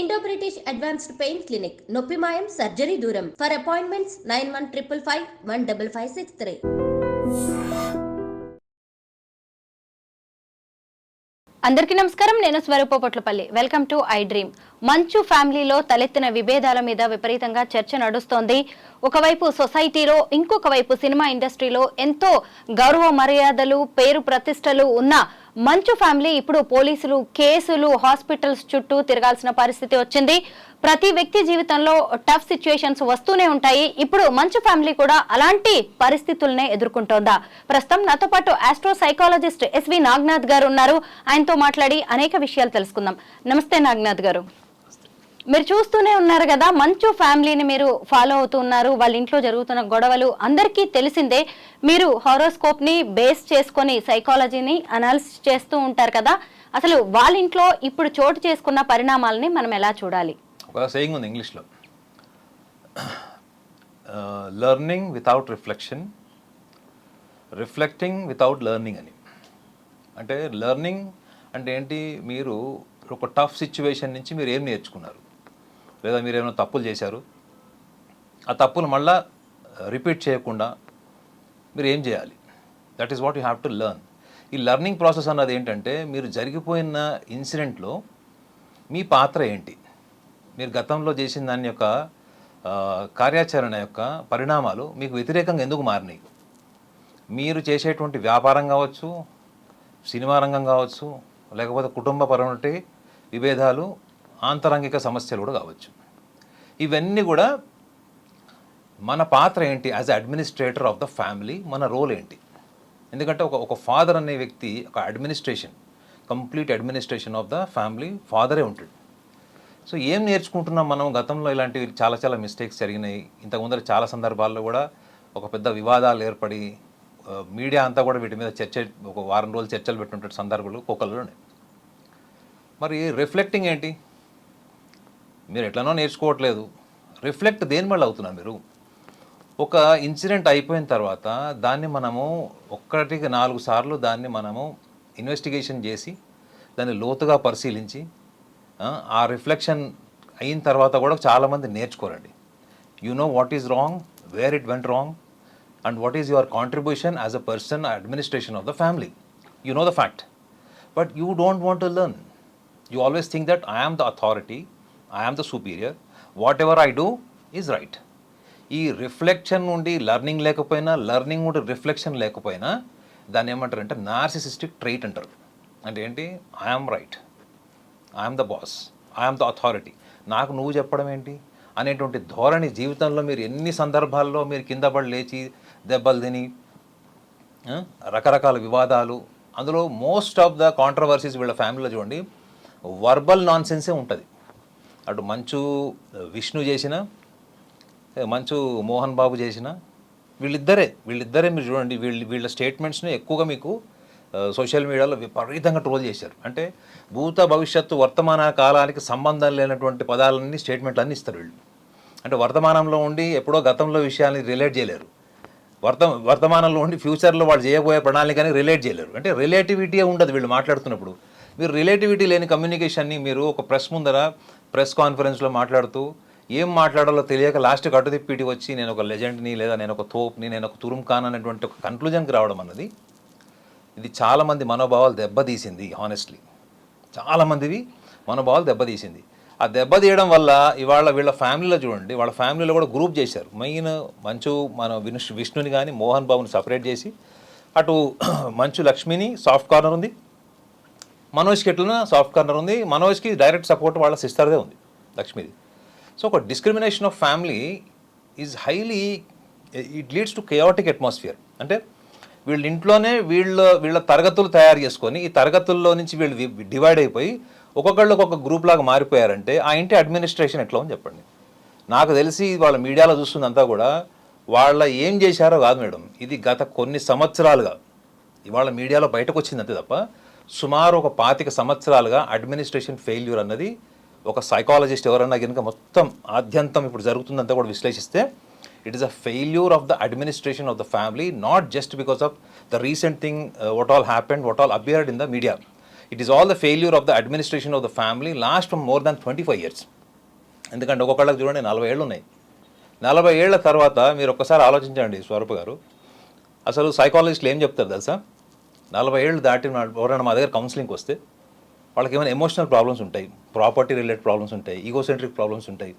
Indo British advanced pain clinic నొప్పి మాయం surgery దూరం ఫర్ అపాయింట్మెంట్స్ 9155515563. అందరికీ నమస్కారం. నేను స్వరూపపట్లపల్లి. Welcome to I dream. Manchu ఫ్యామిలీలో తలెత్తిన విభేదాల మీద విపరీతంగా చర్చ నడుస్తోంది. ఒకవైపు సొసైటీలో, ఇంకొక వైపు సినిమా ఇండస్ట్రీలో ఎంతో గౌరవ మర్యాదలు, పేరు ప్రతిష్టలు ఉన్న మంచు ఫ్యామిలీ ఇప్పుడు పోలీసులు, కేసులు, హాస్పిటల్స్ చుట్టూ తిరగాల్సిన పరిస్థితి వచ్చింది. ప్రతి వ్యక్తి జీవితంలో టఫ్ సిచ్యుయేషన్స్ వస్తూనే ఉంటాయి. ఇప్పుడు మంచు ఫ్యామిలీ కూడా అలాంటి పరిస్థితులనే ఎదుర్కొంటోందా? ప్రస్తుతం నాతో పాటు ఆస్ట్రో సైకాలజిస్ట్ ఎస్వి నాగనాథ్ గారు ఉన్నారు. ఆయనతో మాట్లాడి అనేక విషయాలు తెలుసుకుందాం. నమస్తే నాగనాథ్ గారు. మీరు చూస్తూనే ఉన్నారు కదా, మంచు ఫ్యామిలీని మీరు ఫాలో అవుతూ ఉన్నారు. వాళ్ళ ఇంట్లో జరుగుతున్న గొడవలు అందరికీ తెలిసిందే. మీరు హారోస్కోప్ ని బేస్ చేసుకొని సైకాలజీని అనాలిసిస్ చేస్తూ ఉంటారు కదా, అసలు వాళ్ళ ఇంట్లో ఇప్పుడు చోటు చేసుకున్న పరిణామాలని మనం ఎలా చూడాలి? ఒక సేయింగ్ ఉంది ఇంగ్లీష్లో, learning without reflection, reflecting without learning అని. అంటే లెర్నింగ్ అంటే ఏంటి? మీరు ఒక టఫ్ సిచ్యువేషన్ నుంచి మీరు ఏం నేర్చుకున్నారు, లేదా మీరు ఏమైనా తప్పులు చేశారు, ఆ తప్పులు మళ్ళా రిపీట్ చేయకుండా మీరు ఏం చేయాలి? That is what you have to learn. ఈ లెర్నింగ్ ప్రాసెస్ అన్నది ఏంటంటే, మీరు జరిగిపోయిన ఇన్సిడెంట్లో మీ పాత్ర ఏంటి, మీరు గతంలో చేసిన దాని యొక్క కార్యాచరణ యొక్క పరిణామాలు మీకు వ్యతిరేకంగా ఎందుకు మారినాయి. మీరు చేసేటువంటి వ్యాపారం కావచ్చు, సినిమా రంగం కావచ్చు, లేకపోతే కుటుంబపరమైన విభేదాలు, ఆంతరంగిక సమస్యలు కూడా కావచ్చు. ఇవన్నీ కూడా మన పాత్ర ఏంటి as administrator of the family, మన రోల్ ఏంటి. ఎందుకంటే ఒక ఫాదర్ అనే వ్యక్తి ఒక administration, complete administration of the family ఫాదరే ఉంటాడు. సో ఏం నేర్చుకుంటున్నాం మనం? గతంలో ఇలాంటివి చాలా చాలా మిస్టేక్స్ జరిగినాయి. ఇంతకుముందర చాలా సందర్భాల్లో కూడా ఒక పెద్ద వివాదాలు ఏర్పడి మీడియా అంతా కూడా వీటి మీద చర్చ, ఒక వారం రోజులు చర్చలు పెట్టినటువంటి సందర్భాలు కోకల్లోనే. మరి రిఫ్లెక్టింగ్ ఏంటి? మీరు ఎట్లనో నేర్చుకోవట్లేదు. రిఫ్లెక్ట్ దేని వల్ల అవుతున్నారు మీరు? ఒక ఇన్సిడెంట్ అయిపోయిన తర్వాత దాన్ని మనము 1-4 సార్లు దాన్ని మనము ఇన్వెస్టిగేషన్ చేసి దాన్ని లోతుగా పరిశీలించి ఆ రిఫ్లెక్షన్ అయిన తర్వాత కూడా చాలామంది నేర్చుకోరండి. You know what is wrong, where it went wrong, and what is your contribution as a person administration of the family. You know the fact, but you don't want to learn. You always think that I am the authority, I am the superior, whatever I do is right. ఈ reflection నుండి learning లేకపోయినా, learning నుండి reflection లేకపోయినా దాన్ని ఏమంటారంటే narcissistic trait అంటారు. అంటే ఏంటి? I am right, I am the boss, I am the authority, నాకు నువ్వు చెప్పడం ఏంటి అనేటువంటి ధోరణి జీవితంలో మీరు ఎన్ని సందర్భాల్లో మీరు కింద పడి లేచి దెబ్బలు తిని రకరకాల వివాదాలు, అందులో మోస్ట్ ఆఫ్ ద కాంట్రవర్సీస్ వీళ్ళ ఫ్యామిలీలో చూడండి వర్బల్ నాన్ సెన్సే ఉంటుంది. అటు మంచు విష్ణు చేసిన, మంచు మోహన్ బాబు చేసిన, వీళ్ళిద్దరే మీరు చూడండి, వీళ్ళ స్టేట్మెంట్స్ని ఎక్కువగా మీకు సోషల్ మీడియాలో విపరీతంగా ట్రోల్ చేశారు. అంటే భూత భవిష్యత్తు వర్తమాన కాలానికి సంబంధం లేనటువంటి పదాలన్నీ, స్టేట్మెంట్లు అన్నీ ఇస్తారు వీళ్ళు. అంటే వర్తమానంలో ఉండి ఎప్పుడో గతంలో విషయాన్ని రిలేట్ చేయలేరు, వర్తమానంలో ఉండి ఫ్యూచర్లో వాళ్ళు చేయబోయే ప్రణాళికని రిలేట్ చేయలేరు. అంటే రిలేటివిటీ ఉండదు వీళ్ళు మాట్లాడుతున్నప్పుడు. మీరు రిలేటివిటీ లేని కమ్యూనికేషన్ని మీరు ఒక ప్రెస్ ముందర ప్రెస్ కాన్ఫరెన్స్లో మాట్లాడుతూ ఏం మాట్లాడాలో తెలియక లాస్ట్ అటు తిప్పిటి వచ్చి నేను ఒక లెజెండ్ని, లేదా నేను ఒక తోప్ని, నేను ఒక తురుం ఖాన్ అనేటువంటి ఒక కన్క్లూజన్కి రావడం అన్నది, ఇది చాలామంది మనోభావాలు దెబ్బతీసింది. హానెస్ట్లీ చాలామందివి మనోభావాలు దెబ్బతీసింది. ఆ దెబ్బతీయడం వల్ల ఇవాళ వీళ్ళ ఫ్యామిలీలో చూడండి, వాళ్ళ ఫ్యామిలీలో కూడా గ్రూప్ చేశారు. మెయిన్ మంచు విష్ణుని కానీ మోహన్ బాబుని సపరేట్ చేసి, అటు మంచు లక్ష్మిని సాఫ్ట్ కార్నర్ ఉంది, మనోజ్కి ఎట్లన్నా సాఫ్ట్ కార్నర్ ఉంది. మనోజ్కి డైరెక్ట్ సపోర్ట్ వాళ్ళ సిస్టర్దే ఉంది, లక్ష్మిది. సో ఒక discrimination of family is highly, it leads to chaotic atmosphere. అంటే వీళ్ళ ఇంట్లోనే వీళ్ళ తరగతులు తయారు చేసుకొని, ఈ తరగతుల్లో నుంచి వీళ్ళు డివైడ్ అయిపోయి ఒక్కొక్కళ్ళు ఒక్కొక్క గ్రూప్ లాగా మారిపోయారంటే ఆ ఇంటి అడ్మినిస్ట్రేషన్ ఎట్లా అని చెప్పండి. నాకు తెలిసి వాళ్ళ మీడియాలో చూస్తుందంతా కూడా వాళ్ళ ఏం చేశారో కాదు మేడం, ఇది గత కొన్ని సంవత్సరాలుగా ఇవాళ మీడియాలో బయటకు వచ్చింది అంతే తప్ప, సుమారు ఒక 25 సంవత్సరాలుగా అడ్మినిస్ట్రేషన్ ఫెయిల్యూర్ అన్నది ఒక సైకాలజిస్ట్ ఎవరన్నా కనుక మొత్తం ఆద్యంతం ఇప్పుడు జరుగుతుందంతా కూడా విశ్లేషిస్తే, it is a failure of the administration of the family, not just because of the recent thing what all happened, what all appeared in the media. It is all the failure of the administration of the family last from more than 25 years. ఎందుకంటే ఒక్కొక్కళ్ళకి చూడండి 40 ఏళ్ళు ఉన్నాయి. 40 ఏళ్ల తర్వాత మీరు ఒక్కసారి ఆలోచించండి స్వరూప్ గారు, అసలు సైకాలజిస్టులు ఏం చెప్తారు తెలుసా? 40 ఏళ్ళు దాటిన ఎవరైనా మా దగ్గర కౌన్సిలింగ్కి వస్తే వాళ్ళకి ఏమైనా ఎమోషనల్ ప్రాబ్లమ్స్ ఉంటాయి, ప్రాపర్టీ రిలేటెడ్ ప్రాబ్లమ్స్ ఉంటాయి, ఈగోసెంట్రిక్ ప్రాబ్లమ్స్ ఉంటాయి,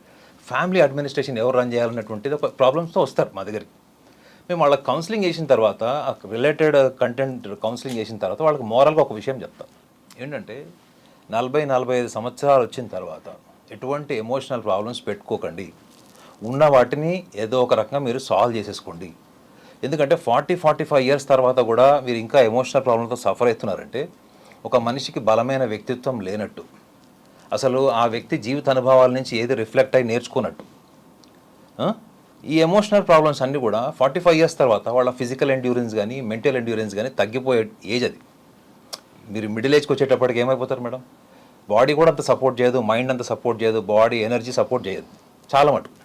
ఫ్యామిలీ అడ్మినిస్ట్రేషన్ ఎవరు రన్ చేయాలన్నటువంటిది ఒక ప్రాబ్లమ్స్తో వస్తారు మా దగ్గరికి. మేము వాళ్ళకి కౌన్సిలింగ్ చేసిన తర్వాత, ఆ రిలేటెడ్ కంటెంట్ కౌన్సిలింగ్ చేసిన తర్వాత వాళ్ళకి మోరల్గా ఒక విషయం చెప్తాం. ఏంటంటే 40-45 సంవత్సరాలు వచ్చిన తర్వాత ఎటువంటి ఎమోషనల్ ప్రాబ్లమ్స్ పెట్టుకోకండి, ఉన్న వాటిని ఏదో ఒక రకంగా మీరు సాల్వ్ చేసేసుకోండి. ఎందుకంటే 40-45 years తర్వాత కూడా మీరు ఇంకా ఎమోషనల్ ప్రాబ్లంతో సఫర్ అవుతున్నారంటే ఒక మనిషికి బలమైన వ్యక్తిత్వం లేనట్టు, అసలు ఆ వ్యక్తి జీవిత అనుభవాల నుంచి ఏది రిఫ్లెక్ట్ అయి నేర్చుకున్నట్టు. ఈ ఎమోషనల్ ప్రాబ్లమ్స్ అన్నీ కూడా 45 years తర్వాత వాళ్ళ ఫిజికల్ ఎండ్యూరెన్స్ కానీ మెంటల్ ఎండ్యూరెన్స్ కానీ తగ్గిపోయే ఏజ్ అది. మీరు మిడిల్ ఏజ్కి వచ్చేటప్పటికి ఏమైపోతారు మేడం? బాడీ కూడా అంత సపోర్ట్ చేయదు, మైండ్ అంత సపోర్ట్ చేయదు, బాడీ ఎనర్జీ సపోర్ట్ చేయదు చాలా మటుకు.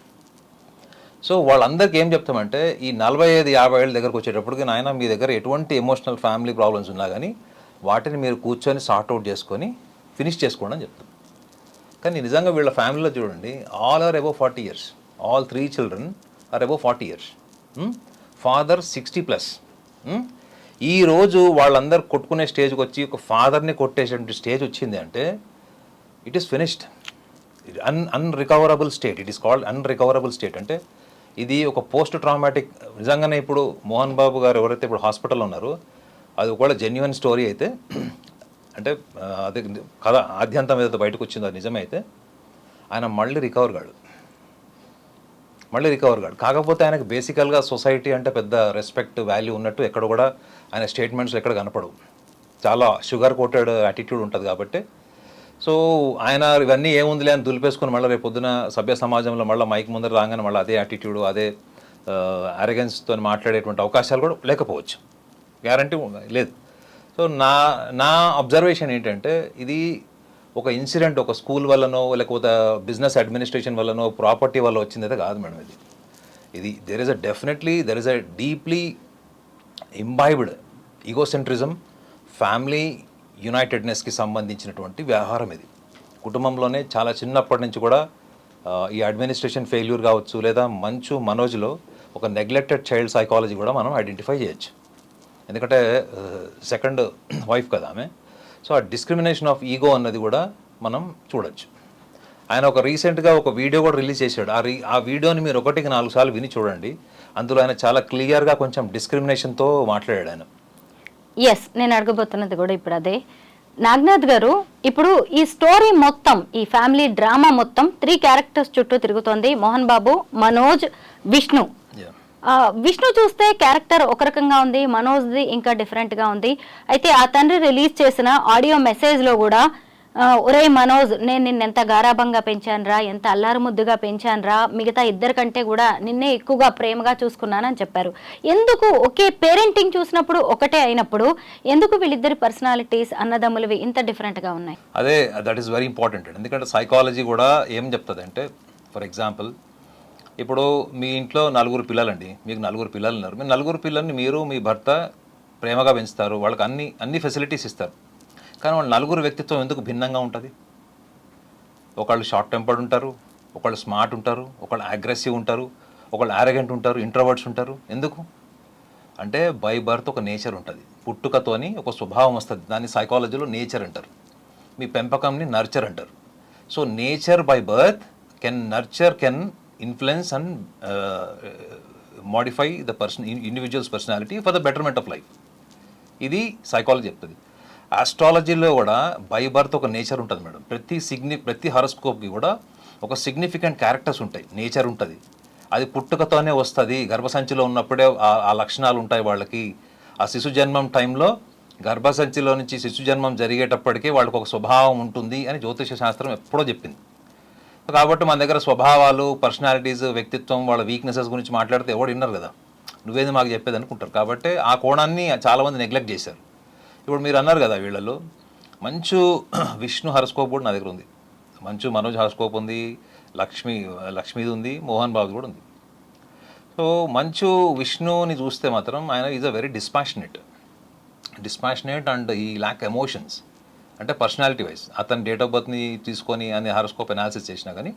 సో వాళ్ళందరికీ ఏం చెప్తామంటే ఈ 45-50 ఏళ్ళ దగ్గరకు వచ్చేటప్పటికి నాయన మీ దగ్గర ఎటువంటి ఎమోషనల్ ఫ్యామిలీ ప్రాబ్లమ్స్ ఉన్నా కానీ వాటిని మీరు కూర్చొని సార్ట్అవుట్ చేసుకొని ఫినిష్ చేసుకోండి అని చెప్తాం. కానీ నిజంగా వీళ్ళ ఫ్యామిలీలో చూడండి, all are above 40 years, all 3 children are above 40 years, father 60+. ఈరోజు వాళ్ళందరూ కొట్టుకునే స్టేజ్కి వచ్చి ఒక ఫాదర్ని కొట్టేసేటువంటి స్టేజ్ వచ్చింది అంటే it is finished, unrecoverable state. It is called unrecoverable state. అంటే ఇది ఒక పోస్ట్ ట్రామాటిక్. నిజంగానే ఇప్పుడు మోహన్ బాబు గారు ఎవరైతే ఇప్పుడు హాస్పిటల్లో ఉన్నారో అది ఒకవేళ జెన్యున్ స్టోరీ అయితే, అంటే అదే కథ ఆద్యంతం ఏదైతే బయటకు వచ్చిందో అది నిజమే అయితే ఆయన మళ్ళీ రికవర్ కాడు. కాకపోతే ఆయనకు బేసికల్గా సొసైటీ అంటే పెద్ద రెస్పెక్ట్ వాల్యూ ఉన్నట్టు ఎక్కడ కూడా ఆయన స్టేట్మెంట్స్ ఎక్కడ కనపడవు. చాలా షుగర్ కోటెడ్ యాటిట్యూడ్ ఉంటుంది కాబట్టి సో ఆయన ఇవన్నీ ఏముందిలే అని దులిపేసుకొని మళ్ళీ రేపు పొద్దున సభ్య సమాజంలో మళ్ళీ మైక్ ముందర రాగానే మళ్ళీ అదే యాటిట్యూడ్, అదే అరెగెన్స్తో మాట్లాడేటువంటి అవకాశాలు కూడా లేకపోవచ్చు, గ్యారంటీ లేదు. సో నా అబ్జర్వేషన్ ఏంటంటే ఇది ఒక ఇన్సిడెంట్, ఒక స్కూల్ వల్లనో లేకపోతే బిజినెస్ అడ్మినిస్ట్రేషన్ వల్లనో ప్రాపర్టీ వల్ల వచ్చిందైతే కాదు మేడం. ఇది there is a deeply imbibed egocentrism, family యునైటెడ్నెస్కి సంబంధించినటువంటి వ్యవహారం ఇది. కుటుంబంలోనే చాలా చిన్నప్పటి నుంచి కూడా ఈ అడ్మినిస్ట్రేషన్ ఫెయిల్యూర్ కావచ్చు, లేదా మంచు మనోజ్లో ఒక నెగ్లెక్టెడ్ చైల్డ్ సైకాలజీ కూడా మనం ఐడెంటిఫై చేయొచ్చు. ఎందుకంటే సెకండ్ వైఫ్ కదా ఆమె. సో ఆ డిస్క్రిమినేషన్ ఆఫ్ ఈగో అన్నది కూడా మనం చూడొచ్చు. ఆయన ఒక రీసెంట్గా ఒక వీడియో కూడా రిలీజ్ చేశాడు. ఆ వీడియోని మీరు 1-4 సార్లు విని చూడండి. అందులో ఆయన చాలా క్లియర్గా కొంచెం డిస్క్రిమినేషన్తో మాట్లాడాడు ఆయన. ఎస్, నేను అడగబోతున్నది కూడా ఇప్పుడు అదే. నాగనాథ్ గారు, ఇప్పుడు ఈ స్టోరీ మొత్తం, ఈ ఫ్యామిలీ డ్రామా మొత్తం 3 characters చుట్టూ తిరుగుతోంది. మోహన్ బాబు, మనోజ్, విష్ణు. విష్ణు చూస్తే క్యారెక్టర్ ఒక రకంగా ఉంది, మనోజ్ది ఇంకా డిఫరెంట్గా ఉంది. అయితే ఆ తండ్రి రిలీజ్ చేసిన ఆడియో మెసేజ్లో కూడా ఒరే మనోజ్, నేను నిన్నెంత గారాభంగా పెంచానురా, ఎంత అల్లారు ముద్దుగా పెంచానురా, మిగతా ఇద్దరికంటే కూడా నిన్నే ఎక్కువగా ప్రేమగా చూసుకున్నానని చెప్పారు. ఎందుకు ఒకే పేరెంటింగ్ చూసినప్పుడు ఒకటే అయినప్పుడు ఎందుకు వీళ్ళిద్దరి పర్సనాలిటీస్ అన్నదమ్ములవి ఇంత డిఫరెంట్గా ఉన్నాయి? అదే, దట్ ఈస్ వెరీ ఇంపార్టెంట్. ఎందుకంటే సైకాలజీ కూడా ఏం చెప్తుంది అంటే, ఫర్ ఎగ్జాంపుల్ ఇప్పుడు మీ ఇంట్లో 4 పిల్లలండి, మీకు 4 పిల్లలు ఉన్నారు. మీ 4 పిల్లల్ని మీరు మీ భర్త ప్రేమగా పెంచుతారు, వాళ్ళకి అన్ని ఫెసిలిటీస్ ఇస్తారు. కానీ వాళ్ళ 4 వ్యక్తిత్వం ఎందుకు భిన్నంగా ఉంటుంది? ఒకళ్ళు షార్ట్ టెంపర్డ్ ఉంటారు, ఒకళ్ళు స్మార్ట్ ఉంటారు, ఒకళ్ళు అగ్రెసివ్ ఉంటారు, ఒకళ్ళు ఆరగెంట్ ఉంటారు, ఇంట్రోవర్ట్స్ ఉంటారు. ఎందుకు అంటే బై బర్త్ ఒక నేచర్ ఉంటుంది, పుట్టుకతోని ఒక స్వభావం వస్తుంది. దాన్ని సైకాలజీలో నేచర్ అంటారు. మీ పెంపకంని నర్చర్ అంటారు. So nature by birth can influence and modify the individual's personality for the betterment of life. ఇది సైకాలజీ చెప్తుంది. ఆస్ట్రాలజీలో కూడా బై బర్త్ ఒక నేచర్ ఉంటుంది మేడం. ప్రతి హారోస్కోప్కి కూడా ఒక సిగ్నిఫికెంట్ క్యారెక్టర్స్ ఉంటాయి, నేచర్ ఉంటుంది. అది పుట్టుకతోనే వస్తుంది, గర్భసంచిలో ఉన్నప్పుడే ఆ లక్షణాలు ఉంటాయి వాళ్ళకి. ఆ శిశు జన్మం టైంలో గర్భసంచిలో నుంచి శిశు జన్మం జరిగేటప్పటికీ వాళ్ళకి ఒక స్వభావం ఉంటుంది అని జ్యోతిష శాస్త్రం ఎప్పుడో చెప్పింది. కాబట్టి మన దగ్గర స్వభావాలు, పర్సనాలిటీస్, వ్యక్తిత్వం, వాళ్ళ వీక్నెసెస్ గురించి మాట్లాడితే ఎవడు విన్నారు కదా, నువ్వేది మాకు చెప్పేది అనుకుంటారు. కాబట్టి ఆ కోణాన్ని చాలామంది నెగ్లెక్ట్ చేశారు. ఇప్పుడు మీరు అన్నారు కదా, వీళ్ళలో మంచు విష్ణు హారోస్కోప్ కూడా నా దగ్గర ఉంది, మంచు మనోజ్ హారోస్కోప్ ఉంది, లక్ష్మీది ఉంది, మోహన్ బాబు కూడా ఉంది. సో మంచు విష్ణుని చూస్తే మాత్రం ఆయన is a very dispassionate and ఈ ల్యాక్ ఎమోషన్స్. అంటే పర్సనాలిటీ వైజ్ అతని డేట్ ఆఫ్ బర్త్ని తీసుకొని అని హారోస్కోప్ అనాలిసిస్ చేసినా కానీ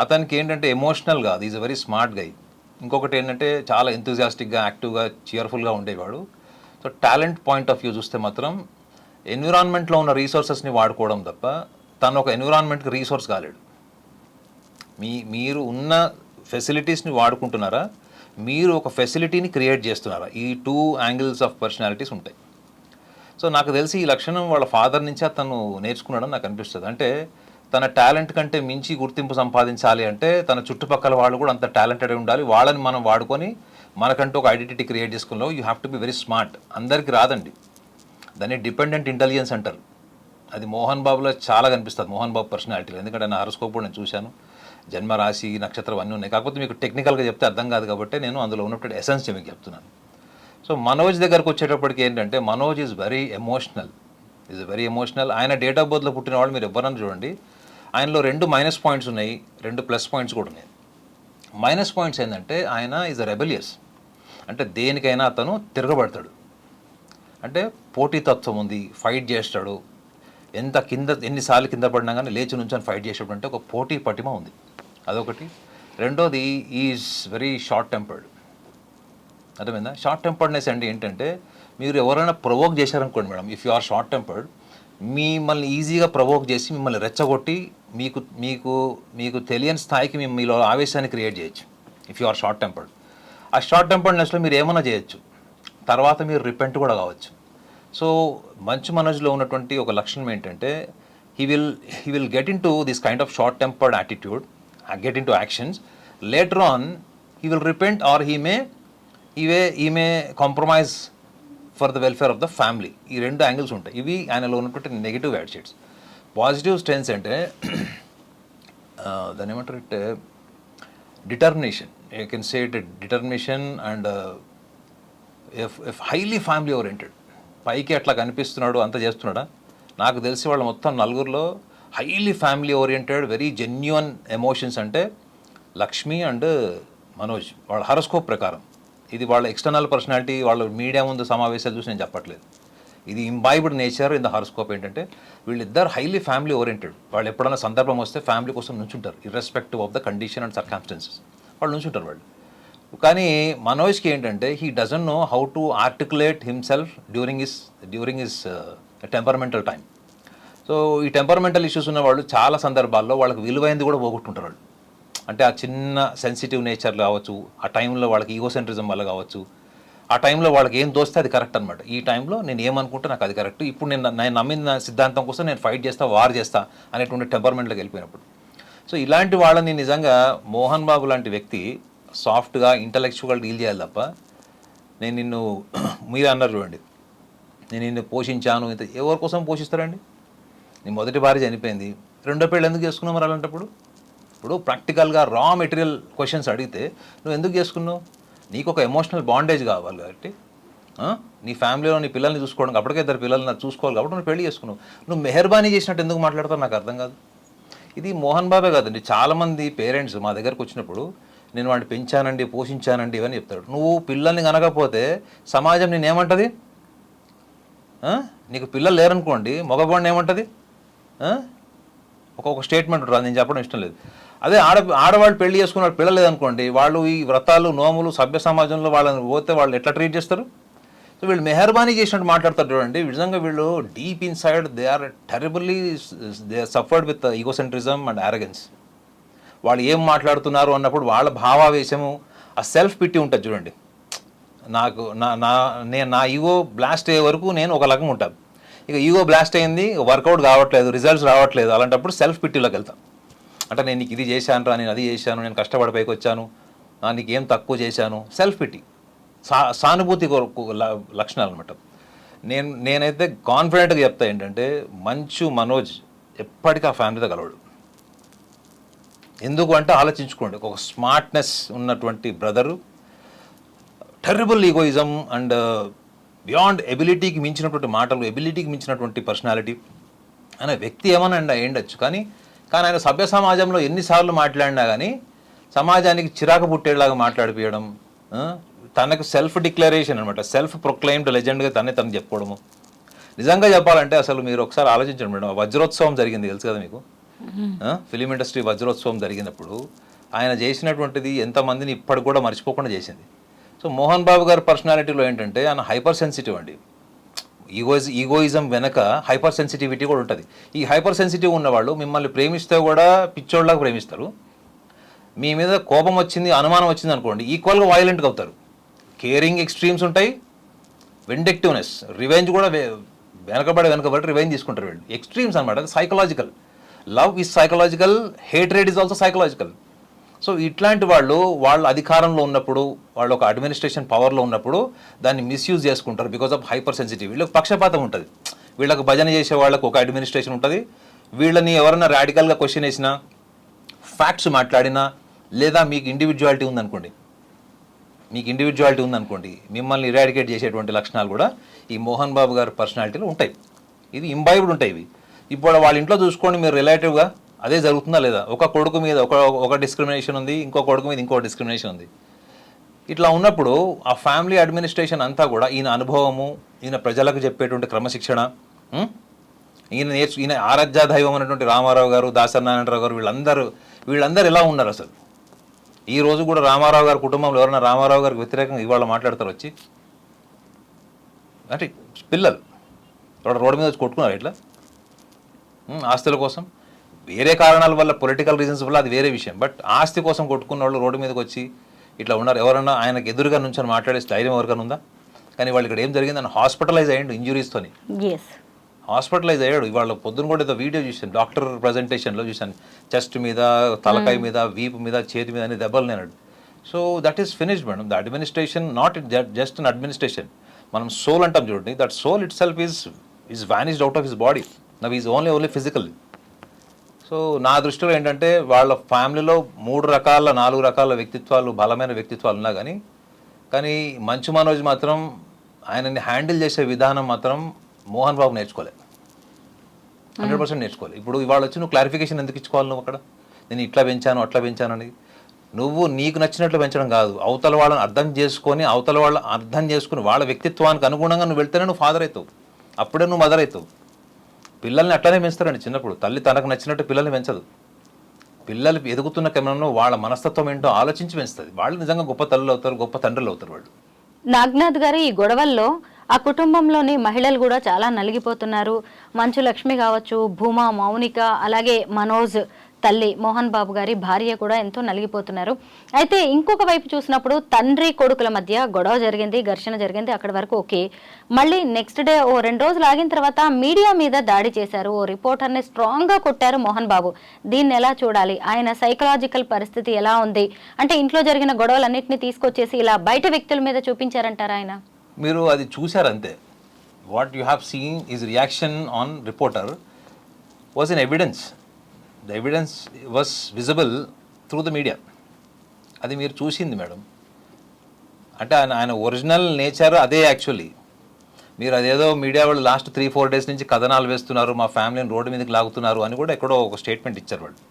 అతనికి ఏంటంటే ఎమోషనల్ కాదు, is a very smart guy. ఇంకొకటి ఏంటంటే చాలా ఎంతూజియాస్టిక్గా, యాక్టివ్గా, చియర్ఫుల్గా ఉండేవాడు. So talent point of view చూస్తే మాత్రం ఎన్విరాన్మెంట్లో ఉన్న రీసోర్సెస్ని వాడుకోవడం తప్ప తను ఒక ఎన్విరాన్మెంట్కి రీసోర్స్ కాలేడు. మీరు ఉన్న ఫెసిలిటీస్ని వాడుకుంటున్నారా, మీరు ఒక ఫెసిలిటీని క్రియేట్ చేస్తున్నారా? ఈ 2 యాంగిల్స్ ఆఫ్ పర్సనాలిటీస్ ఉంటాయి. సో నాకు తెలిసి ఈ లక్షణం వాళ్ళ ఫాదర్ నుంచి అతను నేర్చుకున్నాడని నాకు అనిపిస్తుంది. అంటే తన టాలెంట్ కంటే మించి గుర్తింపు సంపాదించాలి అంటే తన చుట్టుపక్కల వాళ్ళు కూడా అంత టాలెంటెడ్ ఉండాలి. వాళ్ళని మనం వాడుకొని మనకంటూ ఒక ఐడెంటిటీ క్రియేట్ చేసుకున్నాం. You have to be very smart. అందరికీ రాదండి, దాన్ని డిపెండెంట్ ఇంటెలిజెన్స్ అంటారు. అది మోహన్ బాబులో చాలా కనిపిస్తుంది, మోహన్ బాబు పర్సనాలిటీలో. ఎందుకంటే నా హారోస్కోప్ కూడా నేను చూశాను, జన్మ రాశి నక్షత్రం అన్నీ ఉన్నాయి. కాకపోతే మీకు టెక్నికల్గా చెప్తే అర్థం కాదు కాబట్టి నేను అందులో ఉన్నటువంటి ఎసెన్స్ మీకు చెప్తున్నాను. సో మనోజ్ దగ్గరకు వచ్చేటప్పటికి ఏంటంటే మనోజ్ ఈజ్ వెరీ ఎమోషనల్. ఆయన డేట్ ఆఫ్ బర్త్లో పుట్టిన వాళ్ళు మీరు ఎవరన్నా చూడండి, ఆయనలో 2 మైనస్ పాయింట్స్ ఉన్నాయి, 2 ప్లస్ పాయింట్స్ కూడా ఉన్నాయి. మైనస్ పాయింట్స్ ఏంటంటే ఆయన ఈజ్ అ రెబెలియస్. అంటే దేనికైనా అతను తిరగబడతాడు. అంటే పోటీతత్వం ఉంది, ఫైట్ చేస్తాడు. ఎన్నిసార్లు కింద పడినా కానీ లేచి నుంచొని ఫైట్ చేసేటప్పుడు అంటే ఒక పోటీ పటిమ ఉంది, అదొకటి. రెండోది ఈజ్ వెరీ షార్ట్ టెంపర్డ్. అర్థమైందా? షార్ట్ టెంపర్డ్నెస్ అంటే ఏంటంటే మీరు ఎవరైనా ప్రొవోక్ చేశారనుకోండి మేడం, if you are short tempered, మిమ్మల్ని ఈజీగా ప్రొవోక్ చేసి మిమ్మల్ని రెచ్చగొట్టి మీకు మీకు మీకు తెలియని స్థాయికి మీలో ఆవేశాన్ని క్రియేట్ చేయొచ్చు if you are short tempered. ఆ షార్ట్ టెంపర్డ్నెస్లో మీరు ఏమైనా చేయొచ్చు, తర్వాత మీరు రిపెంట్ కూడా కావచ్చు. సో మంచు మనోజ్లో ఉన్నటువంటి ఒక లక్షణం ఏంటంటే he will get in to this kind of short tempered attitude, get in to actions. Later on he will repent or he may compromise for the welfare of the family. ఈ 2 angles ఉంటాయి. ఇవి ఆయనలో ఉన్నటువంటి negative attitudes. Positive strengths అంటే దాన్ని ఏమంటారు అంటే determination. You can say it determination and if highly family oriented. పైకి అట్లా కనిపిస్తున్నాడు, అంత చేస్తున్నాడా? నాకు తెలిసి వాళ్ళ మొత్తం 4 highly family oriented, very genuine emotions అంటే లక్ష్మి అండ్ మనోజ్. వాళ్ళ హారోస్కోప్ ప్రకారం ఇది వాళ్ళ ఎక్స్టర్నల్ పర్సనాలిటీ, వాళ్ళ మీడియా ముందు సమావేశాలు చూసి నేను చెప్పట్లేదు. ఇది imbibed nature in the horoscope. ఏంటంటే వీళ్ళిద్దరు హైలీ ఫ్యామిలీ ఓరియంటెడ్. వాళ్ళు ఎప్పుడైనా సందర్భం వస్తే ఫ్యామిలీ కోసం నుంచుంటారు, irrespective of the condition and circumstances వాళ్ళు నుంచుంటారు వాళ్ళు. కానీ మనోజ్కి ఏంటంటే he doesn't know how to articulate himself during his temperamental time. So ఈ టెంపర్మెంటల్ ఇష్యూస్ ఉన్న వాళ్ళు చాలా సందర్భాల్లో వాళ్ళకి విలువైంది కూడా పోగొట్టుంటారు వాళ్ళు. అంటే ఆ చిన్న సెన్సిటివ్ నేచర్ కావచ్చు, ఆ టైంలో వాళ్ళకి ఈగోసెంట్రిజం వల్ల కావచ్చు, ఆ టైంలో వాళ్ళకి ఏం తోస్తే అది కరెక్ట్ అనమాట. ఈ టైంలో నేను ఏమనుకుంటే నాకు అది కరెక్ట్, ఇప్పుడు నేను నమ్మిన సిద్ధాంతం కోసం నేను ఫైట్ చేస్తా, వార్ చేస్తా అనేటువంటి టెంపర్మెంట్లోకి వెళ్ళిపోయినప్పుడు. సో ఇలాంటి వాళ్ళని నిజంగా మోహన్ బాబు లాంటి వ్యక్తి సాఫ్ట్గా ఇంటలెక్చువల్ డీల్ చేయాలి తప్ప నేను నిన్ను మీరు అన్నారు చూడండి, నేను నిన్ను పోషించాను, ఇంత ఎవరి కోసం పోషిస్తారండి? నీ మొదటి భార్య చనిపోయింది, రెండో పెళ్ళి ఎందుకు చేసుకున్నావు మరి అలాంటప్పుడు? ఇప్పుడు ప్రాక్టికల్గా రా మెటీరియల్ క్వశ్చన్స్ అడిగితే నువ్వు ఎందుకు చేసుకున్నావు? నీకు ఒక ఎమోషనల్ బాండేజ్ కావాలి కాబట్టి, నీ ఫ్యామిలీలో నీ పిల్లల్ని చూసుకోవడానికి, అప్పటికే 2 పిల్లల్ని చూసుకోవాలి కాబట్టి నువ్వు పెళ్లి చేసుకున్నావు. నువ్వు మెహర్బానీ చేసినట్టు ఎందుకు మాట్లాడతావు నాకు అర్థం కాదు. ఇది మోహన్ బాబే కాదండి, చాలామంది పేరెంట్స్ మా దగ్గరకు వచ్చినప్పుడు నేను వాడిని పెంచానండి, పోషించానండి ఇవన్నీ చెప్తాడు. నువ్వు పిల్లల్ని కనకపోతే సమాజం నేను ఏమంటుంది? నీకు పిల్లలు లేరనుకోండి, మగవాడిని ఏమంటుంది? ఒక్కొక్క స్టేట్మెంట్ ఉంటుంది, నేను చెప్పడం ఇష్టం లేదు. అదే ఆడవాళ్ళు పెళ్లి చేసుకున్న పిల్లలు లేదనుకోండి, వాళ్ళు ఈ వ్రతాలు నోములు సభ్య సమాజంలో వాళ్ళని పోతే వాళ్ళు ఎట్లా ట్రీట్ చేస్తారు? సో వీళ్ళు మెహర్బానీ చేసినట్టు మాట్లాడతారు చూడండి. నిజంగా వీళ్ళు deep inside they are terribly they are suffered with egocentrism and arrogance. వాళ్ళు ఏం మాట్లాడుతున్నారు అన్నప్పుడు వాళ్ళ భావావేశము, ఆ సెల్ఫ్ పిట్టి ఉంటుంది చూడండి. నాకు నా ఈగో బ్లాస్ట్ అయ్యే వరకు నేను ఒక రకంగా ఉంటాను. ఇక ఈగో బ్లాస్ట్ అయింది, వర్కౌట్ కావట్లేదు, రిజల్ట్స్ రావట్లేదు, అలాంటప్పుడు సెల్ఫ్ పిట్టిలోకి వెళ్తాను. అంటే నేను నీకు ఇది చేశాను రా, నేను అది చేశాను, నేను కష్టపడి పైకి వచ్చాను, నీకు ఏం తక్కువ చేశాను, సెల్ఫ్ పిట్టి, సానుభూతి లక్షణాలు అనమాట. నేనైతే కాన్ఫిడెంట్గా చెప్తా ఏంటంటే మంచు మనోజ్ ఎప్పటికీ ఆ ఫ్యామిలీతో కలవడు. ఎందుకు అంటే ఆలోచించుకోండి, ఒక స్మార్ట్నెస్ ఉన్నటువంటి brother, terrible egoism and beyond ఎబిలిటీకి మించినటువంటి మాటలు, ఎబిలిటీకి మించినటువంటి పర్సనాలిటీ అనే వ్యక్తి ఏమన్నా అయ్యుండొచ్చు. కానీ ఆయన సభ్య సమాజంలో ఎన్నిసార్లు మాట్లాడినా కానీ సమాజానికి చిరాకు పుట్టేలాగా మాట్లాడిపోయడం, తనకు సెల్ఫ్ డిక్లరేషన్ అనమాట, సెల్ఫ్ ప్రొక్లైమ్డ్ లెజెండ్గా తను చెప్పుకోవడము. నిజంగా చెప్పాలంటే అసలు మీరు ఒకసారి ఆలోచించండి మేడం, వజ్రోత్సవం జరిగింది తెలుసు కదా మీకు, ఫిలిం ఇండస్ట్రీ వజ్రోత్సవం జరిగినప్పుడు ఆయన చేసినటువంటిది ఎంతమందిని ఇప్పటికి కూడా మర్చిపోకుండా చేసింది. సో మోహన్ బాబు గారి పర్సనాలిటీలో ఏంటంటే ఆయన హైపర్ సెన్సిటివ్ అండి. ఈగోయిజం వెనక హైపర్ సెన్సిటివిటీ కూడా ఉంటుంది. ఈ హైపర్ సెన్సిటివ్ ఉన్నవాళ్ళు మిమ్మల్ని ప్రేమిస్తే కూడా పిచ్చోళ్ళలాగా ప్రేమిస్తారు. మీ మీద కోపం వచ్చింది, అనుమానం వచ్చింది అనుకోండి, ఈక్వల్గా వైలెంట్గా అవుతారు. కేరింగ్ ఎక్స్ట్రీమ్స్ ఉంటాయి, వెండెక్టివ్నెస్, రివెంజ్ కూడా వెనకబడి రివెంజ్ తీసుకుంటారు వీళ్ళు. ఎక్స్ట్రీమ్స్ అనమాట. అది psychological. Love is psychological, hatred is also psychological. So ఇట్లాంటి వాళ్ళు అధికారంలో ఉన్నప్పుడు, వాళ్ళు ఒక అడ్మినిస్ట్రేషన్ పవర్లో ఉన్నప్పుడు దాన్ని మిస్యూజ్ చేసుకుంటారు బికాజ్ ఆఫ్ హైపర్ సెన్సిటివ్. వీళ్ళకి పక్షపాతం ఉంటుంది. వీళ్ళకి భజన చేసే వాళ్ళకు ఒక అడ్మినిస్ట్రేషన్ ఉంటుంది. వీళ్ళని ఎవరైనా రాడికల్గా క్వశ్చన్ వేసినా, ఫ్యాక్ట్స్ మాట్లాడినా, లేదా మీకు ఇండివిజువాలిటీ ఉందనుకోండి, మిమ్మల్ని ఇరాడికేట్ చేసేటువంటి లక్షణాలు కూడా ఈ మోహన్ బాబు గారి పర్సనాలిటీలో ఉంటాయి. ఇది ఇంబైబ్డ్ ఉంటాయి ఇవి. ఇప్పుడు వాళ్ళ ఇంట్లో చూసుకోండి మీరు, రిలేటివ్గా అదే జరుగుతుందా లేదా? ఒక కొడుకు మీద ఒక డిస్క్రిమినేషన్ ఉంది, ఇంకో కొడుకు మీద ఇంకో డిస్క్రిమినేషన్ ఉంది. ఇట్లా ఉన్నప్పుడు ఆ ఫ్యామిలీ అడ్మినిస్ట్రేషన్ అంతా కూడా ఈయన అనుభవము, ఈయన ప్రజలకు చెప్పేటువంటి క్రమశిక్షణ, ఈయన ఆరాధ్య దైవం అనేటువంటి రామారావు గారు, దాసనారాయణరావు గారు, వీళ్ళందరూ ఎలా ఉన్నారు అసలు? ఈ రోజు కూడా రామారావు గారి కుటుంబంలో ఎవరైనా రామారావు గారికి వ్యతిరేకంగా ఇవాళ మాట్లాడతారు వచ్చి? అంటే పిల్లలు రోడ్డు మీద వచ్చి కొట్టుకున్నారు ఇట్లా ఆస్తుల కోసం, వేరే కారణాల వల్ల, పొలిటికల్ రీజన్స్ వల్ల, అది వేరే విషయం. బట్ ఆస్తి కోసం కొట్టుకున్న వాళ్ళు రోడ్డు మీదకి వచ్చి ఇట్లా ఉన్నారు. ఎవరన్నా ఆయనకు ఎదురుగా నుంచి మాట్లాడే ధైర్యం ఎవరికైనా ఉందా? కానీ వాళ్ళు ఇక్కడ ఏం జరిగిందని హాస్పిటలైజ్ అయ్యండు ఇంజురీస్తోని, హాస్పిటలైజ్ అయ్యాడు. ఇవాళ పొద్దున కూడా ఏదో వీడియో చూసాను, డాక్టర్ ప్రజెంటేషన్లో చూశాను, చెస్ట్ మీద, తలకాయ మీద, వీపు మీద, చేతి మీద అనే దెబ్బలు నేనాడు. So that is finished madam. The administration not just an administration. మనం సోల్ అంటాం చూడండి, that soul itself is vanished out of his body. Now is only physical. So నా దృష్టిలో ఏంటంటే వాళ్ళ ఫ్యామిలీలో 4 రకాల వ్యక్తిత్వాలు, బలమైన వ్యక్తిత్వాలు ఉన్నా కానీ మంచు మనోజ్ మాత్రం ఆయనని హ్యాండిల్ చేసే విధానం మాత్రం మోహన్ బాబు నేర్చుకోలేదు, 100% నేర్చుకోవాలి. ఇప్పుడు ఇవాళ వచ్చి నువ్వు క్లారిఫికేషన్ ఎందుకు ఇచ్చుకోవాలి? నువ్వు అక్కడ నేను ఇట్లా పెంచాను అట్లా పెంచానని నువ్వు నీకు నచ్చినట్లు పెంచడం కాదు, అవతల వాళ్ళని అర్థం చేసుకుని వాళ్ళ వ్యక్తిత్వానికి అనుగుణంగా నువ్వు వెళ్తేనే నువ్వు ఫాదర్ అవుతావు, అప్పుడే నువ్వు మదర్ అవుతావు. పిల్లల్ని అట్లనే పెంచుతారండి చిన్నప్పుడు. తల్లి తనకు నచ్చినట్టు పిల్లల్ని పెంచదు. పిల్లలు ఎదుగుతున్న క్రమంలో వాళ్ళ మనస్తత్వం ఏంటో ఆలోచించి పెంచుతుంది. వాళ్ళు నిజంగా గొప్ప తల్లులు అవుతారు, గొప్ప తండ్రులు అవుతారు వాళ్ళు. నాగ్నాథ్ గారు, ఈ గొడవల్లో ఆ కుటుంబంలోని మహిళలు కూడా చాలా నలిగిపోతున్నారు. మంచు లక్ష్మి కావచ్చు, భూమా, మౌనిక, అలాగే మనోజ్ తల్లి మోహన్ బాబు గారి భార్య కూడా ఎంతో నలిగిపోతున్నారు. అయితే ఇంకొక వైపు చూసినప్పుడు తండ్రి కొడుకుల మధ్య గొడవ జరిగింది, ఘర్షణ జరిగింది, అక్కడి వరకు ఓకే. మళ్ళీ నెక్స్ట్ డే 2 రోజులు ఆగిన తర్వాత మీడియా మీద దాడి చేశారు, ఓ రిపోర్టర్ని స్ట్రాంగ్ గా కొట్టారు మోహన్ బాబు. దీన్ని ఎలా చూడాలి? ఆయన సైకలాజికల్ పరిస్థితి ఎలా ఉంది? అంటే ఇంట్లో జరిగిన గొడవలన్నింటినీ తీసుకొచ్చేసి ఇలా బయట వ్యక్తుల మీద చూపించారంటారా ఆయన? మీరు అది చూశారంతే. What you have seen is reaction on reporter was in evidence. The evidence was visible through the media. అది మీరు చూసింది మేడం. అంటే ఆయన ఒరిజినల్ నేచర్ అదే. యాక్చువల్లీ మీరు అదేదో మీడియా వాళ్ళు లాస్ట్ 3-4 డేస్ నుంచి కథనాలు వేస్తున్నారు, మా ఫ్యామిలీని రోడ్డు మీదకి లాగుతున్నారు అని కూడా ఎక్కడో ఒక స్టేట్మెంట్ ఇచ్చారు వాళ్ళు.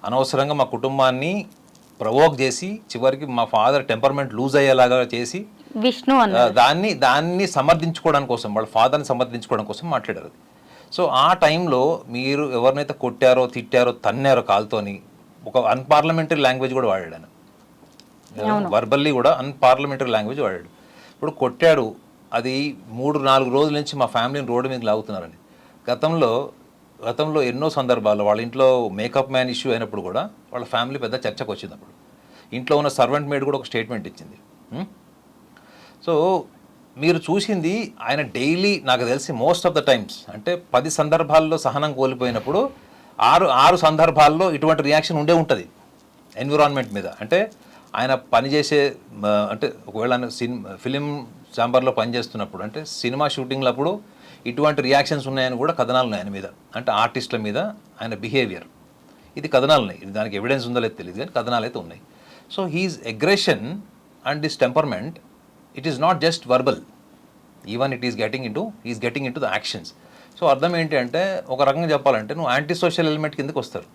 అనవసరంగా మా కుటుంబాన్ని ప్రవోక్ చేసి చివరికి మా ఫాదర్ టెంపర్మెంట్ లూజ్ అయ్యేలాగా చేసి విష్ణు దాన్ని సమర్థించుకోవడం కోసం, వాళ్ళ ఫాదర్ని సమర్థించుకోవడం కోసం మాట్లాడారు. సో ఆ టైంలో మీరు ఎవరినైతే కొట్టారో, తిట్టారో, తన్నారో కాల్తోని, ఒక అన్పార్లమెంటరీ లాంగ్వేజ్ కూడా వాడాడు ఆయన. వర్బల్లీ కూడా అన్పార్లమెంటరీ లాంగ్వేజ్ వాడాడు. ఇప్పుడు కొట్టాడు, అది 3-4 రోజుల నుంచి మా ఫ్యామిలీని రోడ్డు మీద లాగుతున్నారని. గతంలో ఎన్నో సందర్భాల్లో వాళ్ళ ఇంట్లో మేకప్ మ్యాన్ ఇష్యూ అయినప్పుడు కూడా వాళ్ళ ఫ్యామిలీ పెద్ద చర్చకు వచ్చినప్పుడు ఇంట్లో ఉన్న సర్వెంట్ మేడ్ కూడా ఒక స్టేట్మెంట్ ఇచ్చింది. సో మీరు చూసింది ఆయన డైలీ, నాకు తెలిసి మోస్ట్ ఆఫ్ ద టైమ్స్, అంటే 10 సందర్భాల్లో సహనం కోల్పోయినప్పుడు 6 సందర్భాల్లో ఇటువంటి రియాక్షన్ ఉండే ఉంటుంది ఎన్విరాన్మెంట్ మీద. అంటే ఆయన పనిచేసే, అంటే ఒకవేళ ఫిలిం ఛాంబర్లో పనిచేస్తున్నప్పుడు, అంటే సినిమా షూటింగ్లప్పుడు ఇటువంటి రియాక్షన్స్ ఉన్నాయని కూడా కథనాలు ఉన్నాయి ఆయన మీద. అంటే ఆర్టిస్టుల మీద ఆయన బిహేవియర్, ఇది కథనాలు ఉన్నాయి. ఇది దానికి ఎవిడెన్స్ ఉందో లేదో తెలియదు కానీ కథనాలు అయితే ఉన్నాయి. So he's aggression and this temperament, it is not just verbal, even it is getting in to the actions. So అర్థం ఏంటి అంటే, ఒక రకంగా చెప్పాలంటే నువ్వు యాంటీ సోషల్ ఎలిమెంట్ కిందకి వస్తారు.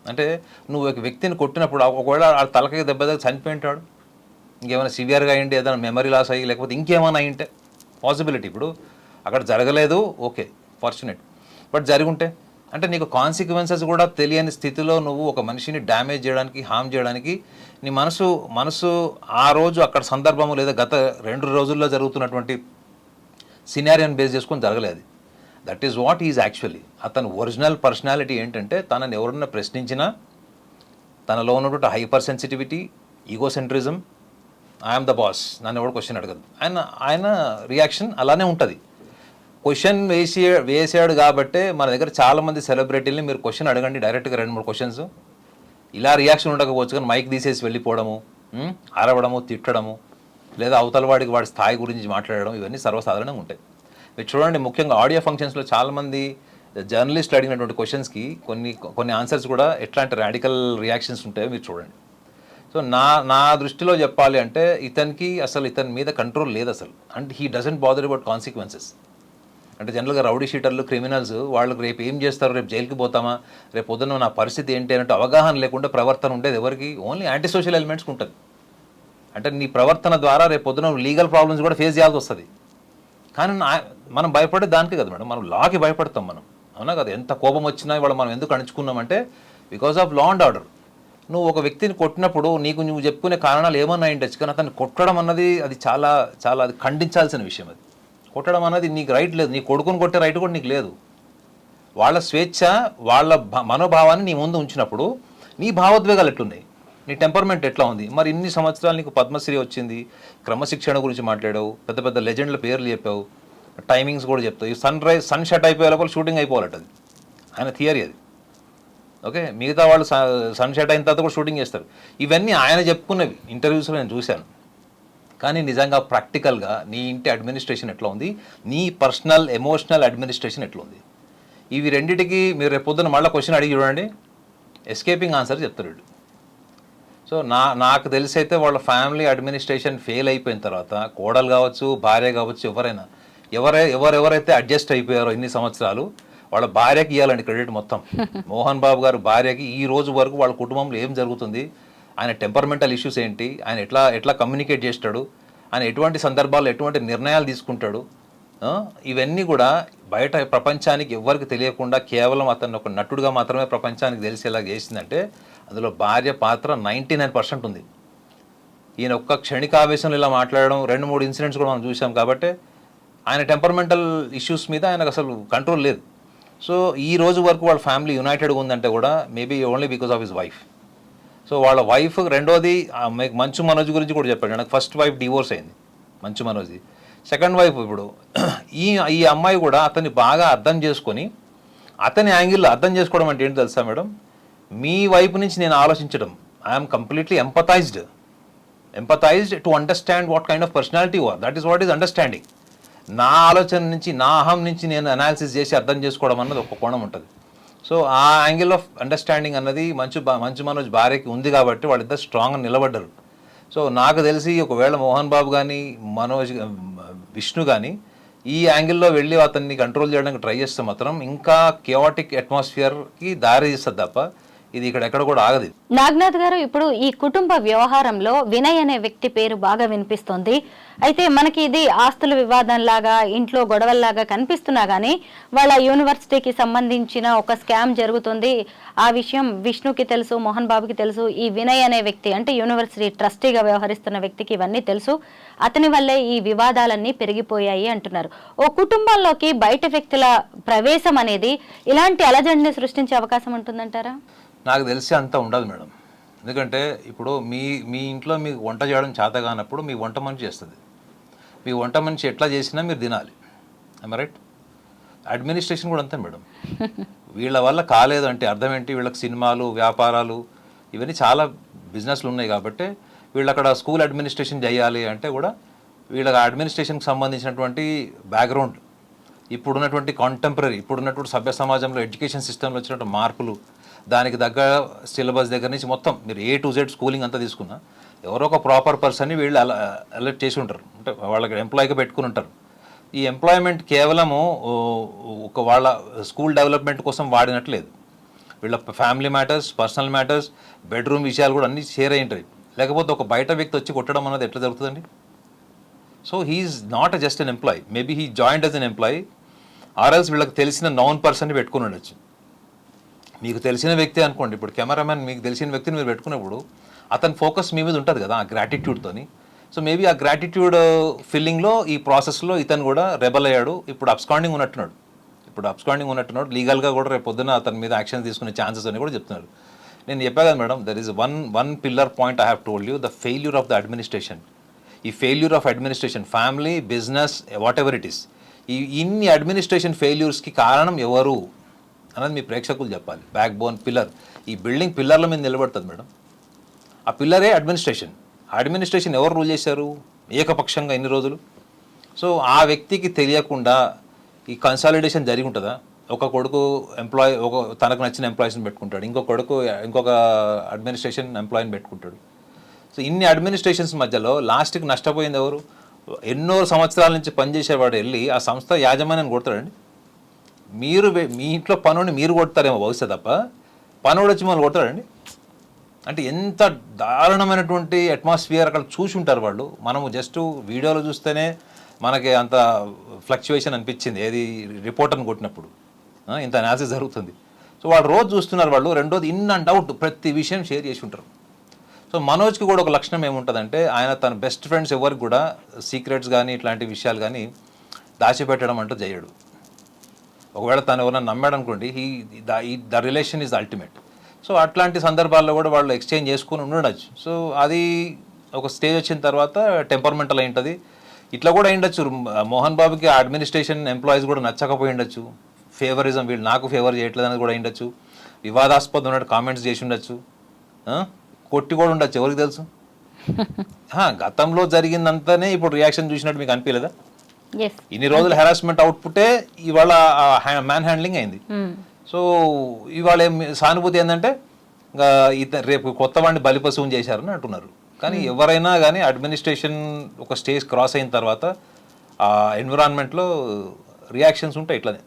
అంటే నువ్వు ఒక వ్యక్తిని కొట్టినప్పుడు, ఒకవేళ ఆ తలకాయ దెబ్బ దగ్గర చనిపోయింటాడు, ఇంకేమైనా సివియర్గా అయ్యింటే, ఏదైనా మెమరీ లాస్ అయ్యి, లేకపోతే ఇంకేమైనా అయ్యింటే పాసిబిలిటీ. ఇప్పుడు అక్కడ జరగలేదు, ఓకే, ఫార్చునేట్. బట్ జరిగి ఉంటే అంటే నీకు కాన్సిక్వెన్సెస్ కూడా తెలియని స్థితిలో నువ్వు ఒక మనిషిని డ్యామేజ్ చేయడానికి, హామ్ చేయడానికి నీ మనసు ఆ రోజు అక్కడ సందర్భము లేదా గత 2 రోజుల్లో జరుగుతున్నటువంటి సినారియోని బేస్ చేసుకొని జరగలేదు. That is what is actually. అతను ఒరిజినల్ పర్సనాలిటీ ఏంటంటే తనని ఎవరన్నా ప్రశ్నించినా తనలో ఉన్నటువంటి hyper sensitivity, egocentrism, I'm the boss, నన్ను ఎవరు క్వశ్చన్ అడగదు, ఆయన రియాక్షన్ అలానే ఉంటుంది. క్వశ్చన్ వేసాడు కాబట్టే మన దగ్గర చాలామంది సెలబ్రిటీలని మీరు క్వశ్చన్ అడగండి డైరెక్ట్గా 2-3 క్వశ్చన్స్, ఇలా రియాక్షన్ ఉండకపోవచ్చు కానీ మైక్ తీసేసి వెళ్ళిపోవడము, అరవడము, తిట్టడము, లేదా అవతల వాడికి వాడి స్థాయి గురించి మాట్లాడడం, ఇవన్నీ సర్వసాధారణంగా ఉంటాయి. మీరు చూడండి, ముఖ్యంగా ఆడియో ఫంక్షన్స్లో చాలామంది జర్నలిస్టులు అడిగినటువంటి క్వశ్చన్స్కి కొన్ని ఆన్సర్స్ కూడా ఎట్లాంటి రాడికల్ రియాక్షన్స్ ఉంటాయో మీరు చూడండి. సో నా దృష్టిలో చెప్పాలి అంటే ఇతని మీద కంట్రోల్ లేదు అసలు. And he doesn't bother about consequences. అంటే జనరల్గా రౌడీ షీటర్లు, క్రిమినల్స్ వాళ్ళకి రేపు ఏం చేస్తారు, రేపు జైలుకి పోతామా, రేపు పొద్దున్న నా పరిస్థితి ఏంటి అన్నట్టు అవగాహన లేకుండా ప్రవర్తన ఉండేది ఎవరికి? ఓన్లీ యాంటీ సోషల్ ఎలిమెంట్స్కి ఉంటుంది. అంటే నీ ప్రవర్తన ద్వారా రేపు పొద్దున లీగల్ ప్రాబ్లమ్స్ కూడా ఫేస్ చేయాల్సి వస్తుంది. కానీ మనం భయపడే దానికి కదా మేడం, మనం లాకి భయపడతాం మనం, అవునా కదా? ఎంత కోపం వచ్చినా ఇవాళ మనం ఎందుకు అణుచుకున్నామంటే because of law and order. నువ్వు ఒక వ్యక్తిని కొట్టినప్పుడు నువ్వు చెప్పుకునే కారణాలు ఏమన్నా ఉండొచ్చు, కానీ అతన్ని కొట్టడం అన్నది అది చాలా చాలా అది ఖండించాల్సిన విషయం. అది కొట్టడం అన్నది నీకు రైట్ లేదు, నీ కొడుకుని కొట్టే రైట్ కూడా నీకు లేదు. వాళ్ళ స్వేచ్ఛ, వాళ్ళ మనోభావాన్ని నీ ముందు ఉంచినప్పుడు నీ భావోద్వేగాలు ఎట్లున్నాయి, నీ టెంపర్మెంట్ ఎట్లా ఉంది? మరి ఇన్ని సంవత్సరాలు నీకు పద్మశ్రీ వచ్చింది, క్రమశిక్షణ గురించి మాట్లాడావు, పెద్ద పెద్ద లెజెండ్ల పేర్లు చెప్పావు, టైమింగ్స్ కూడా చెప్తావు. ఈ సన్ షట్ అయిపోయే లోపల షూటింగ్ అయిపోవాలట, అది ఆయన థియరీ అది. ఓకే, మిగతా వాళ్ళు సన్ షట్ అయిన తర్వాత కూడా షూటింగ్ చేస్తారు. ఇవన్నీ ఆయన చెప్పుకున్నవి ఇంటర్వ్యూస్లో నేను చూశాను. కానీ నిజంగా ప్రాక్టికల్గా నీ ఇంటి అడ్మినిస్ట్రేషన్ ఎట్లా ఉంది, నీ పర్సనల్ ఎమోషనల్ అడ్మినిస్ట్రేషన్ ఎట్లా ఉంది, ఇవి రెండింటికి మీరు రేపు పొద్దున్న మళ్ళీ క్వశ్చన్ అడిగి చూడండి, ఎస్కేపింగ్ ఆన్సర్ చెప్తారు వీళ్ళు. సో నాకు తెలిసి అయితే వాళ్ళ ఫ్యామిలీ అడ్మినిస్ట్రేషన్ ఫెయిల్ అయిపోయిన తర్వాత కోడలు కావచ్చు, భార్య కావచ్చు, ఎవరైతే అడ్జస్ట్ అయిపోయారో ఇన్ని సంవత్సరాలు వాళ్ళ భార్యకి ఇవ్వాలండి క్రెడిట్ మొత్తం. మోహన్ బాబు గారు భార్యకి ఈ రోజు వరకు వాళ్ళ కుటుంబంలో ఏం జరుగుతుంది, ఆయన టెంపర్మెంటల్ ఇష్యూస్ ఏంటి, ఆయన ఎట్లా కమ్యూనికేట్ చేస్తాడు, ఆయన ఎటువంటి సందర్భాల్లో ఎటువంటి నిర్ణయాలు తీసుకుంటాడు, ఇవన్నీ కూడా బయట ప్రపంచానికి ఎవరికి తెలియకుండా కేవలం అతను ఒక నటుడుగా మాత్రమే ప్రపంచానికి తెలిసేలా చేసిందంటే అందులో భార్య పాత్ర 99% ఉంది. ఈయన ఒక్క క్షణికావేశంలో ఇలా మాట్లాడడం, 2-3 ఇన్సిడెంట్స్ కూడా మనం చూసాం. కాబట్టి ఆయన టెంపర్మెంటల్ ఇష్యూస్ మీద ఆయనకు అసలు కంట్రోల్ లేదు. సో ఈ రోజు వరకు వాళ్ళ ఫ్యామిలీ యునైటెడ్గా ఉందంటే కూడా maybe only because of his wife. So వాళ్ళ వైఫ్, రెండోది మంచు మనోజ్ గురించి కూడా చెప్పాడు. నాకు ఫస్ట్ వైఫ్ డివోర్స్ అయింది మంచు మనోజ్ది. సెకండ్ వైఫ్ ఇప్పుడు ఈ అమ్మాయి కూడా అతన్ని బాగా అర్థం చేసుకొని అతని యాంగిల్లో అర్థం చేసుకోవడం అంటే ఏంటి తెలుసా మేడం, మీ వైపు నుంచి నేను ఆలోచించడం, I'm completely empathized to understand what kind of personality you are, that is what is understanding. నా ఆలోచన నుంచి, నా అహం నుంచి నేను అనాలిసిస్ చేసి అర్థం చేసుకోవడం అన్నది ఒక కోణం ఉంటుంది. సో ఆ యాంగిల్ ఆఫ్ అండర్స్టాండింగ్ అన్నది మంచు మనోజ్ భార్యకి ఉంది కాబట్టి వాళ్ళిద్దరు స్ట్రాంగ్గా నిలబడ్డారు. సో నాకు తెలిసి ఒకవేళ మోహన్ బాబు కానీ విష్ణు కానీ ఈ యాంగిల్లో వెళ్ళి అతన్ని కంట్రోల్ చేయడానికి ట్రై చేస్తే మాత్రం ఇంకా కియాటిక్ అట్మాస్ఫియర్కి దారి తీస్తుంది తప్ప ఇది ఎక్కడ కూడా ఆగదు. నాగనాథ్ గారు, ఇప్పుడు ఈ కుటుంబ వ్యవహారంలో వినయ్ అనే వ్యక్తి పేరు బాగా వినిపిస్తోంది. అయితే మనకి ఇది ఆస్తుల వివాదంలాగా, ఇంట్లో గొడవల్లాగా కనిపిస్తున్నా కానీ వాళ్ళ యూనివర్సిటీకి సంబంధించిన ఒక స్కామ్ జరుగుతుంది. ఆ విషయం విష్ణుకి తెలుసు, మోహన్ బాబుకి తెలుసు. ఈ వినయ్ అనే వ్యక్తి అంటే యూనివర్సిటీ ట్రస్టీగా వ్యవహరిస్తున్న వ్యక్తికి ఇవన్నీ తెలుసు. అతని వల్లే ఈ వివాదాలన్నీ పెరిగిపోయాయి అంటున్నారు. ఓ కుటుంబంలోకి బయట వ్యక్తుల ప్రవేశం అనేది ఇలాంటి అలజడిని సృష్టించే అవకాశం ఉంటుందంటారా? నాకు తెలిసి అంత ఉండదు మేడం. ఎందుకంటే ఇప్పుడు మీ ఇంట్లో మీకు వంట చేయడం చేత కానప్పుడు మీ వంట మనిషి చేస్తుంది. మీ వంట మనిషి ఎట్లా చేసినా మీరు తినాలి. రైట్? అడ్మినిస్ట్రేషన్ కూడా అంతే మేడం. వీళ్ళ వల్ల కాలేదు అంటే అర్థం ఏంటి, వీళ్ళకి సినిమాలు, వ్యాపారాలు, ఇవన్నీ చాలా బిజినెస్లు ఉన్నాయి కాబట్టి వీళ్ళు అక్కడ స్కూల్ అడ్మినిస్ట్రేషన్ చేయాలి అంటే కూడా వీళ్ళకి అడ్మినిస్ట్రేషన్కి సంబంధించినటువంటి బ్యాక్గ్రౌండ్, ఇప్పుడున్నటువంటి కాంటెంపరీ, ఇప్పుడున్నటువంటి సభ్య సమాజంలో ఎడ్యుకేషన్ సిస్టంలో వచ్చినటువంటి మార్పులు, దానికి దగ్గర సిలబస్ దగ్గర నుంచి మొత్తం మీరు A to Z స్కూలింగ్ అంతా తీసుకున్నా ఎవరో ఒక ప్రాపర్ పర్సన్ని వీళ్ళు అలర్ట్ చేసి ఉంటారు. అంటే వాళ్ళకి ఎంప్లాయీగా పెట్టుకుని ఉంటారు. ఈ ఎంప్లాయ్మెంట్ కేవలము ఒక వాళ్ళ స్కూల్ డెవలప్మెంట్ కోసం వాడినట్లేదు. వీళ్ళ family matters, personal matters, bedroom విషయాలు కూడా అన్నీ షేర్ అయి ఉంటాయి. లేకపోతే ఒక బయట వ్యక్తి వచ్చి కొట్టడం అన్నది ఎట్లా జరుగుతుందండి? So he is not just an employee, maybe he joined as an employee or else వీళ్ళకి తెలిసిన నాన్ పర్సన్ని పెట్టుకుని ఉండొచ్చు. మీకు తెలిసిన వ్యక్తి అనుకోండి, ఇప్పుడు కెమెరామెన్ మీకు తెలిసిన వ్యక్తిని మీరు పెట్టుకున్నప్పుడు అతని ఫోకస్ మీ మీద ఉంటుంది కదా ఆ గ్రాటిట్యూడ్తోని. సో మేబీ ఆ గ్రాటిట్యూడ్ ఫీలింగ్లో ఈ ప్రాసెస్లో ఇతను కూడా రెబల్ అయ్యాడు. ఇప్పుడు అబ్స్కాండింగ్ ఉన్నట్టున్నాడు లీగల్గా కూడా రేపు పొద్దున అతని మీద యాక్షన్ తీసుకునే ఛాన్సెస్ అని కూడా చెప్తున్నారు. నేను చెప్పా కదా madam, there is one pillar point I have told you, the failure of the administration. ఈ failure of administration, family, business, whatever it is, ఈ ఇన్ని అడ్మినిస్ట్రేషన్ ఫెయిల్యూర్స్కి కారణం ఎవరు అన్నది మీ ప్రేక్షకులు చెప్పాలి. బ్యాక్ బోన్ పిల్లర్, ఈ బిల్డింగ్ పిల్లర్ల మీద నిలబడుతుంది మేడం. ఆ పిల్లరే అడ్మినిస్ట్రేషన్. అడ్మినిస్ట్రేషన్ ఎవరు రూల్ చేశారు ఏకపక్షంగా ఇన్ని రోజులు? సో ఆ వ్యక్తికి తెలియకుండా ఈ కన్సాలిడేషన్ జరిగి ఉంటుందా? ఒక కొడుకు తనకు నచ్చిన ఎంప్లాయీస్ని పెట్టుకుంటాడు, ఇంకో కొడుకు ఇంకొక అడ్మినిస్ట్రేషన్ ఎంప్లాయీని పెట్టుకుంటాడు. సో ఇన్ని అడ్మినిస్ట్రేషన్స్ మధ్యలో లాస్ట్కి నష్టపోయింది ఎవరు? ఎన్నో సంవత్సరాల నుంచి పనిచేసేవాడు వెళ్ళి ఆ సంస్థ యాజమాన్యాన్ని కొడతాడండి. మీ ఇంట్లో పనుని మీరు కొడతారేమో బహుశా, తప్ప పనుడు వచ్చి మనం కొడతాడండి. అంటే ఎంత దారుణమైనటువంటి అట్మాస్ఫియర్ అక్కడ చూసి ఉంటారు వాళ్ళు. మనము జస్ట్ వీడియోలో చూస్తేనే మనకి అంత ఫ్లక్చువేషన్ అనిపించింది, ఏది రిపోర్టర్ని కొట్టినప్పుడు ఇంత అనాలిసిస్ జరుగుతుంది. సో వాళ్ళు రోజు చూస్తున్నారు వాళ్ళు. రెండోది ఇన్ అండ్ అవుట్ ప్రతి విషయం షేర్ చేసి ఉంటారు. సో మనోజ్కి కూడా ఒక లక్షణం ఏముంటుందంటే, ఆయన తన బెస్ట్ ఫ్రెండ్స్ ఎవరికి కూడా సీక్రెట్స్ కానీ ఇట్లాంటి విషయాలు కానీ దాచిపెట్టడం అంటూ చేయడు. ఒకవేళ తను ఎవరైనా నమ్మాడు అనుకోండి, the relation is ultimate. So అట్లాంటి సందర్భాల్లో కూడా వాళ్ళు ఎక్స్చేంజ్ చేసుకుని ఉండొచ్చు. సో అది ఒక స్టేజ్ వచ్చిన తర్వాత టెంపర్మెంటల్ అయి ఉంటుంది. ఇట్లా కూడా అయిండొచ్చు, మోహన్ బాబుకి అడ్మినిస్ట్రేషన్ ఎంప్లాయీస్ కూడా నచ్చకపోయి ఉండొచ్చు, ఫేవరిజం, వీళ్ళు నాకు ఫేవర్ చేయట్లేదు అనేది కూడా అయిండొచ్చు, వివాదాస్పదం ఉన్నట్టు కామెంట్స్ చేసి ఉండొచ్చు, కొట్టి కూడా ఉండొచ్చు, ఎవరికి తెలుసు. గతంలో జరిగిందంతానే ఇప్పుడు రియాక్షన్ చూసినట్టు మీకు అనిపించలేదా? ఇన్ని రోజుల హెరాస్మెంట్ అవుట్పుటే ఇవాళ మ్యాన్ హ్యాండ్లింగ్ అయింది. సో ఇవాళ సానుభూతి ఏంటంటే రేపు కొత్త వాడిని బలిపశువుని చేశారని అంటున్నారు. కానీ ఎవరైనా కానీ అడ్మినిస్ట్రేషన్ ఒక స్టేజ్ క్రాస్ అయిన తర్వాత ఆ ఎన్విరాన్మెంట్లో రియాక్షన్స్ ఉంటాయి ఇట్లానే.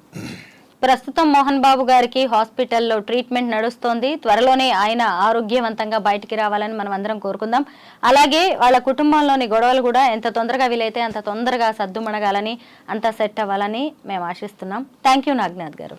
ప్రస్తుతం మోహన్ బాబు గారికి హాస్పిటల్లో ట్రీట్మెంట్ నడుస్తోంది. త్వరలోనే ఆయన ఆరోగ్యవంతంగా బయటికి రావాలని మనం అందరం కోరుకుందాం. అలాగే వాళ్ళ కుటుంబంలోని గొడవలు కూడా ఎంత తొందరగా వీలైతే అంత తొందరగా సద్దుమణగాలని, అంత సెట్ అవ్వాలని మేము ఆశిస్తున్నాం. థ్యాంక్ యూ నాగనాథ్ గారు.